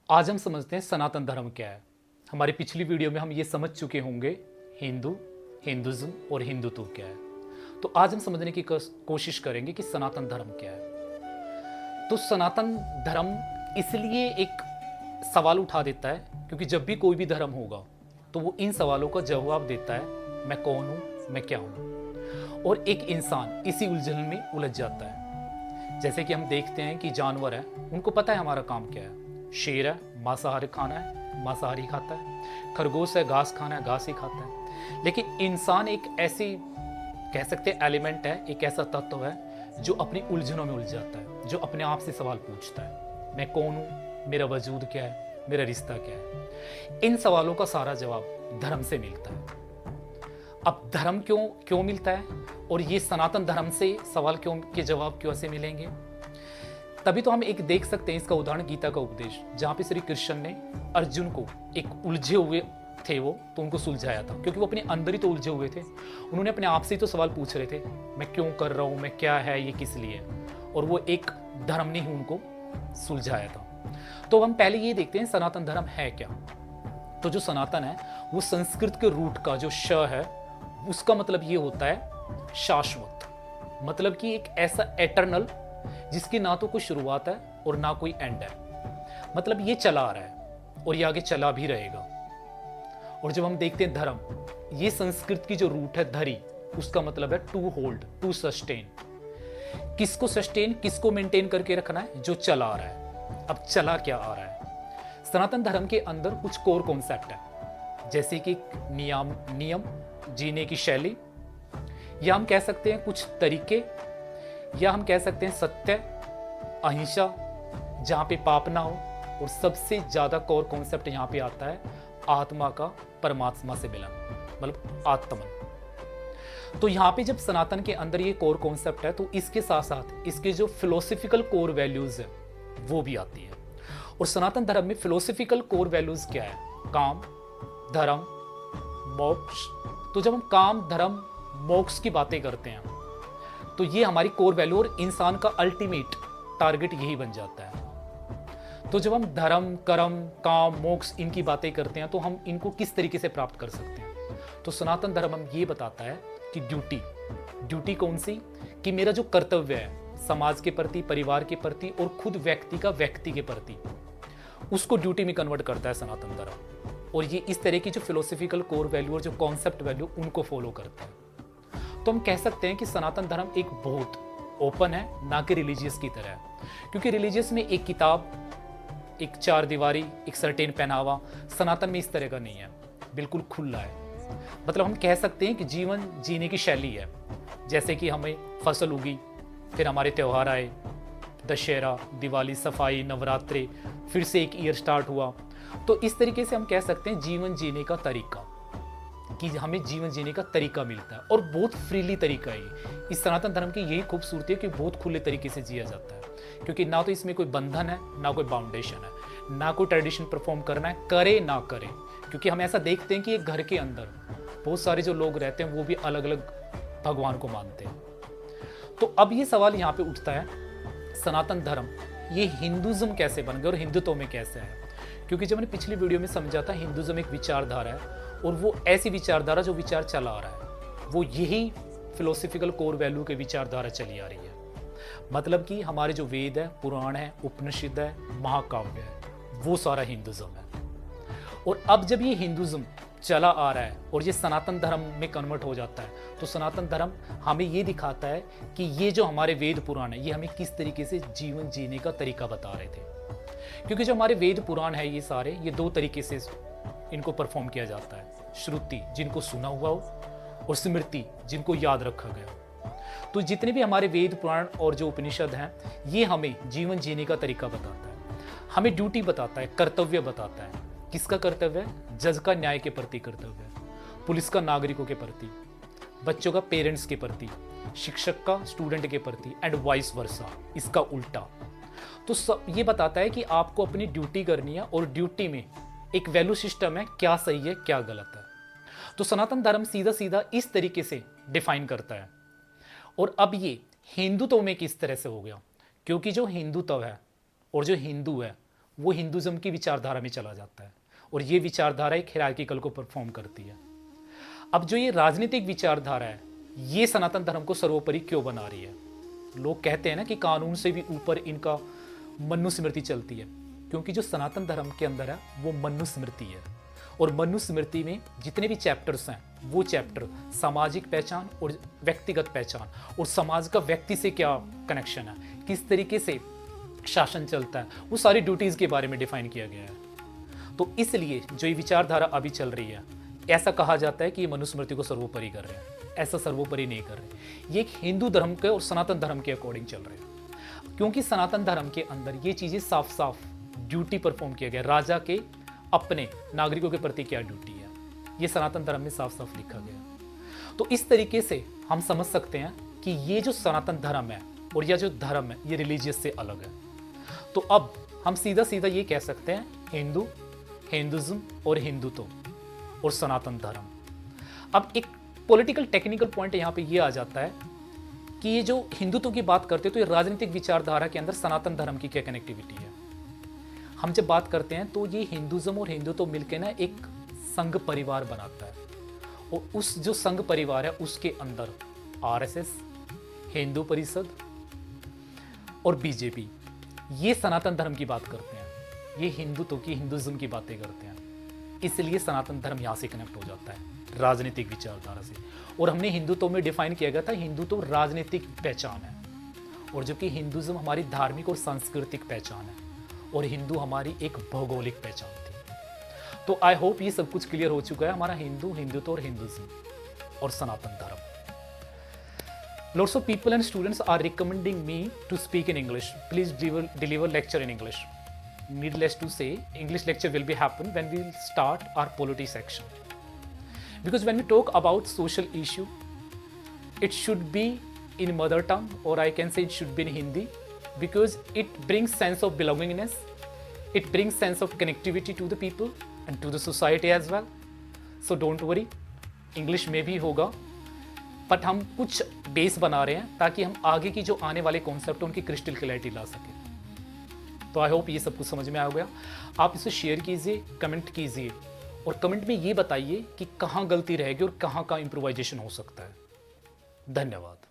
आज हम समझते हैं सनातन धर्म क्या है। हमारी पिछली वीडियो में हम ये समझ चुके होंगे हिंदू, हिंदुज्म और हिंदुत्व क्या है। तो आज हम समझने की कोशिश करेंगे कि सनातन धर्म क्या है। तो सनातन धर्म इसलिए एक सवाल उठा देता है क्योंकि जब भी कोई भी धर्म होगा तो वो इन सवालों का जवाब देता है, मैं कौन हूँ, मैं क्या हूँ। और एक इंसान इसी उलझन में उलझ जाता है। जैसे कि हम देखते हैं कि जानवर है, उनको पता है हमारा काम क्या है। शेर है, मांसाहारी खाना है, मांसाहारी खाता है। खरगोश है, घास खाना है, घास ही खाता है। लेकिन इंसान एक ऐसी कह सकते हैं एलिमेंट है, एक ऐसा तत्व है जो अपनी उलझनों में उलझ जाता है, जो अपने आप से सवाल पूछता है, मैं कौन हूँ, मेरा वजूद क्या है, मेरा रिश्ता क्या है। इन सवालों का सारा जवाब धर्म से मिलता है। अब धर्म क्यों क्यों मिलता है और ये सनातन धर्म से सवाल क्यों के जवाब क्यों ऐसे मिलेंगे, तभी तो हम एक देख सकते हैं इसका उदाहरण गीता का उपदेश, जहां पे श्री कृष्ण ने अर्जुन को एक उलझे हुए थे वो तो उनको सुलझाया था, क्योंकि वो अपने अंदर ही तो उलझे हुए थे। उन्होंने अपने आप से ही तो सवाल पूछ रहे थे, मैं क्यों कर रहा हूं, मैं क्या है, ये किस लिए, और वो एक धर्म ने ही उनको सुलझाया था। तो हम पहले ये देखते हैं सनातन धर्म है क्या। तो जो सनातन है वो संस्कृत के रूट का जो श है उसका मतलब ये होता है शाश्वत, मतलब कि एक ऐसा एटर्नल जिसकी ना तो कोई शुरुआत है और ना कोई एंड है। मतलब ये चला आ रहा है और ये आगे चला भी रहेगा। और जब हम देखते हैं धर्म, ये संस्कृत की जो रूट है धरी, उसका मतलब है टू होल्ड, टू सस्टेन। किसको सस्टेन, किसको मेंटेन करके रखना है, जो चला आ रहा है। अब चला क्या आ रहा है, सनातन धर्म के अंदर कुछ कोर कॉन्सेप्ट है, जैसे कि नियम, जीने की शैली, या हम कह सकते हैं कुछ तरीके, या हम कह सकते हैं सत्य, अहिंसा, जहां पे पाप ना हो, और सबसे ज्यादा कोर कॉन्सेप्ट यहां पे आता है आत्मा का परमात्मा से मिलन, मतलब आत्मन। तो यहां पे जब सनातन के अंदर ये कोर कॉन्सेप्ट है तो इसके साथ साथ इसके जो फिलोसफिकल कोर वैल्यूज है वो भी आती है। और सनातन धर्म में फिलोसफिकल कोर वैल्यूज क्या है, काम, धर्म, मोक्ष। तो जब हम काम, धर्म, मोक्ष की बातें करते हैं तो ये हमारी कोर वैल्यू और इंसान का अल्टीमेट टारगेट यही बन जाता है। तो जब हम धर्म, कर्म, काम, मोक्ष इनकी बातें करते हैं तो हम इनको किस तरीके से प्राप्त कर सकते हैं। तो सनातन धर्म हम ये बताता है कि ड्यूटी कौन सी, कि मेरा जो कर्तव्य है समाज के प्रति, परिवार के प्रति और खुद व्यक्ति के प्रति, उसको ड्यूटी में कन्वर्ट करता है सनातन धर्म। और ये इस तरह की जो फिलोसफिकल कोर वैल्यू और जो कॉन्सेप्ट वैल्यू उनको फॉलो करता है। तो हम कह सकते हैं कि सनातन धर्म एक बहुत ओपन है, ना कि रिलीजियस की तरह है। क्योंकि रिलीजियस में एक किताब, एक चार दीवारी, एक सर्टेन पहनावा, सनातन में इस तरह का नहीं है, बिल्कुल खुला है। मतलब हम कह सकते हैं कि जीवन जीने की शैली है। जैसे कि हमें फसल उगी, फिर हमारे त्यौहार आए, दशहरा, दिवाली, सफाई, नवरात्रे, फिर से एक ईयर स्टार्ट हुआ। तो इस तरीके से हम कह सकते हैं जीवन जीने का तरीका, कि हमें जीवन जीने का तरीका मिलता है और बहुत फ्रीली तरीका है। इस सनातन धर्म की यही खूबसूरती है कि बहुत खुले तरीके से जिया जाता है, क्योंकि ना तो इसमें कोई बंधन है, ना कोई बाउंडेशन है, ना कोई ट्रेडिशन परफॉर्म करना है, करे ना करे। क्योंकि हम ऐसा देखते हैं कि एक घर के अंदर बहुत सारे जो लोग रहते हैं वो भी अलग अलग भगवान को मानते हैं। तो अब ये सवाल यहाँ पे उठता है, सनातन धर्म ये हिंदुज्म कैसे बन गया और हिंदुत्व में कैसे है। क्योंकि जब मैंने पिछली वीडियो में समझा था, हिंदुज्म एक विचारधारा है और वो ऐसी विचारधारा जो विचार चला आ रहा है, वो यही फिलोसफिकल कोर वैल्यू के विचारधारा चली आ रही है। मतलब कि हमारे जो वेद है, पुराण है, उपनिषद है, महाकाव्य है, वो सारा हिंदुज्म है। और अब जब ये हिंदुज्म चला आ रहा है और ये सनातन धर्म में कन्वर्ट हो जाता है, तो सनातन धर्म हमें ये दिखाता है कि ये जो हमारे वेद पुराण है ये हमें किस तरीके से जीवन जीने का तरीका बता रहे थे। क्योंकि जो हमारे वेद पुराण है ये सारे, ये दो तरीके से इनको परफॉर्म किया जाता है। श्रुति, जिनको सुना हुआ हो, और स्मृति, जिनको याद रखा गया। तो जितने भी हमारे वेद पुराण और जो उपनिषद हैं, ये हमें जीवन जीने का तरीका बताता है, हमें ड्यूटी बताता है, कर्तव्य बताता है। किसका कर्तव्य है, जज का न्याय के प्रति कर्तव्य है, पुलिस का नागरिकों के प्रति, बच्चों का पेरेंट्स के प्रति, शिक्षक का स्टूडेंट के प्रति, एंड वाइस वर्सा, इसका उल्टा। तो ये बताता है कि आपको अपनी ड्यूटी करनी है और ड्यूटी में एक वैल्यू सिस्टम है, क्या सही है, क्या गलत है। तो सनातन धर्म सीधा सीधा इस तरीके से डिफाइन करता है। और अब ये हिंदुत्व में किस तरह से हो गया, क्योंकि जो हिंदुत्व है और जो हिंदू है वो हिंदुज़म की विचारधारा में चला जाता है और ये विचारधारा एक हायरार्किकल को परफॉर्म करती है। अब जो ये राजनीतिक विचारधारा है, ये सनातन धर्म को सर्वोपरि क्यों बना रही है? लोग कहते हैं ना कि कानून से भी ऊपर इनका मनुस्मृति चलती है, क्योंकि जो सनातन धर्म के अंदर है वो मनुस्मृति है और मनुस्मृति में जितने भी चैप्टर्स हैं वो चैप्टर सामाजिक पहचान और व्यक्तिगत पहचान और समाज का व्यक्ति से क्या कनेक्शन है, किस तरीके से शासन चलता है, वो सारी ड्यूटीज़ के बारे में डिफाइन किया गया है। तो इसलिए जो ये विचारधारा अभी चल रही है, ऐसा कहा जाता है कि ये मनुस्मृति को सर्वोपरि कर रहे हैं। ऐसा सर्वोपरि नहीं कर रहे, ये एक हिंदू धर्म के और सनातन धर्म के अकॉर्डिंग चल रहे हैं, क्योंकि सनातन धर्म के अंदर ये चीज़ें साफ साफ ड्यूटी परफॉर्म किया गया। राजा के अपने नागरिकों के प्रति क्या ड्यूटी है, ये सनातन धर्म में साफ साफ लिखा गया। तो इस तरीके से हम समझ सकते हैं कि ये जो सनातन धर्म है और यह जो धर्म है ये रिलीजियस से अलग है। तो अब हम सीधा सीधा ये कह सकते हैं हिंदू, हिंदुज्म और हिंदुत्व और सनातन धर्म। अब एक पॉलिटिकल टेक्निकल पॉइंट यहाँ पे ये आ जाता है कि ये जो हिंदुत्व की बात करते हैं तो ये राजनीतिक विचारधारा के अंदर सनातन धर्म की क्या कनेक्टिविटी है। हम जब बात करते हैं तो ये हिंदुज्म और हिंदुत्व मिलकर ना एक संघ परिवार बनाता है और उस जो संघ परिवार है उसके अंदर आरएसएस, हिंदू परिषद और बीजेपी ये सनातन धर्म की बात करते हैं, ये हिंदुत्व की हिंदुज्म की बातें करते हैं। इसलिए सनातन धर्म यहाँ से कनेक्ट हो जाता है राजनीतिक विचारधारा से। और हमने हिंदुत्व में डिफाइन किया गया था हिंदुत्व राजनीतिक पहचान है और जबकि हिंदुज्म हमारी धार्मिक और सांस्कृतिक पहचान है और हिंदू हमारी एक भौगोलिक पहचान थी। तो आई होप ये सब कुछ क्लियर हो चुका है हमारा हिंदू, हिंदुत्व और हिंदुज्म और सनातन धर्म। Lots of people and students are recommending me to speak in English. Please deliver lecture in English. Needless to say, English lecture will be happen when we start our polity section. Because when we talk about social issue, it should be in mother tongue, or I can say it should be in Hindi, because it brings sense of belongingness, it brings sense of connectivity to the people and to the society as well. So don't worry, English में भी होगा, but हम कुछ base बना रहे हैं ताकि हम आगे की जो आने वाले कॉन्सेप्ट उनकी क्रिस्टल क्लैरिटी ला सकें। तो आई होप ये सब कुछ समझ में आ गया। आप इसे शेयर कीजिए, कमेंट कीजिए और कमेंट में ये बताइए कि कहाँ गलती रहेगी और कहाँ का इम्प्रोवाइजेशन हो सकता है। धन्यवाद।